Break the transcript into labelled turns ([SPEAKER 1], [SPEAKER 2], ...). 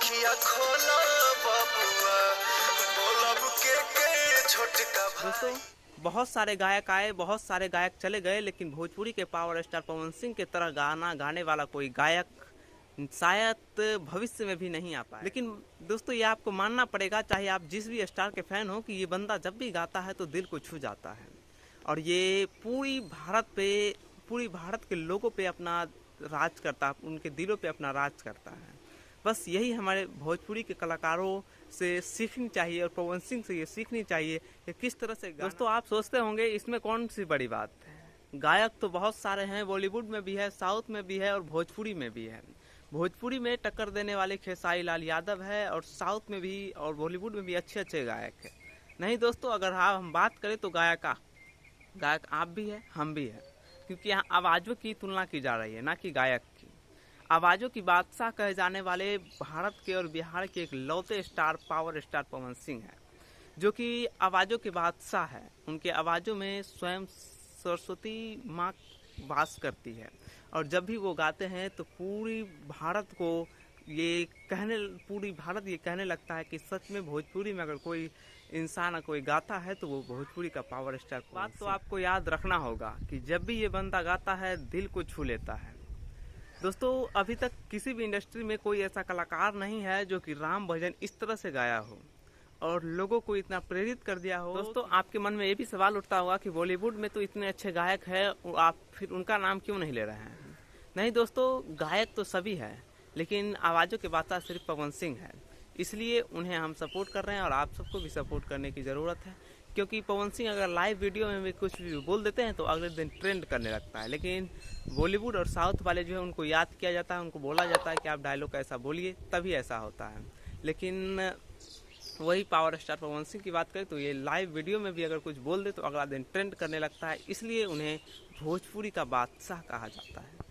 [SPEAKER 1] अखिया खोला बबुआ, बोलब के छोटका
[SPEAKER 2] दोस्तों, बहुत सारे गायक आए, बहुत सारे गायक चले गए, लेकिन भोजपुरी के पावर स्टार पवन सिंह की तरह गाना गाने वाला कोई गायक शायद भविष्य में भी नहीं आ पाए। लेकिन दोस्तों, ये आपको मानना पड़ेगा, चाहे आप जिस भी स्टार के फैन हो, कि ये बंदा जब भी गाता है तो दिल को छू जाता है। और ये पूरी भारत के लोगों पे अपना राज करता है, उनके दिलों पे अपना राज करता है। बस यही हमारे भोजपुरी के कलाकारों से सीखनी चाहिए, और पवन सिंह से ये सीखनी चाहिए कि किस तरह से। दोस्तों, आप सोचते होंगे इसमें कौन सी बड़ी बात है, गायक तो बहुत सारे हैं, बॉलीवुड में भी है, साउथ में भी है और भोजपुरी में भी है। भोजपुरी में टक्कर देने वाले खेसारी लाल यादव है, और साउथ में भी और बॉलीवुड में भी अच्छे अच्छे गायक हैं। नहीं दोस्तों, अगर हम बात करें तो गायक आप भी है, हम भी है, क्योंकि यहाँ आवाज़ों की तुलना की जा रही है, ना कि गायक की। आवाज़ों की बादशाह कहे जाने वाले भारत के और बिहार के एक लौते star power star Pawan Singh है, जो कि आवाज़ों के बादशाह है। उनके आवाज़ों में स्वयं सरस्वती माँ वास करती है, और जब भी वो गाते हैं तो पूरी भारत ये कहने लगता है कि सच में भोजपुरी में अगर कोई इंसान कोई गाता है तो वो भोजपुरी का पावर स्टार। बात तो आपको याद रखना होगा कि जब भी ये बंदा गाता है दिल को छू लेता है। दोस्तों, अभी तक किसी भी इंडस्ट्री में कोई ऐसा कलाकार नहीं है जो कि राम भजन इस तरह से गाया हो और लोगों को इतना प्रेरित कर दिया हो। दोस्तों, आपके मन में ये भी सवाल उठता होगा कि बॉलीवुड में तो इतने अच्छे गायक हैं, आप फिर उनका नाम क्यों नहीं ले रहे हैं। नहीं दोस्तों, गायक तो सभी है, लेकिन आवाज़ों के बादशाह सिर्फ पवन सिंह है, इसलिए उन्हें हम सपोर्ट कर रहे हैं, और आप सबको भी सपोर्ट करने की ज़रूरत है। क्योंकि पवन सिंह अगर लाइव वीडियो में भी कुछ भी बोल देते हैं तो अगले दिन ट्रेंड करने लगता है, लेकिन बॉलीवुड और साउथ वाले जो है उनको याद किया जाता है, उनको बोला जाता है कि आप डायलॉग ऐसा बोलिए, तभी ऐसा होता है। लेकिन वही पावर स्टार पवन सिंह की बात करें तो ये लाइव वीडियो में भी अगर कुछ बोल दे तो अगला दिन ट्रेंड करने लगता है, इसलिए उन्हें भोजपुरी का बादशाह कहा जाता है।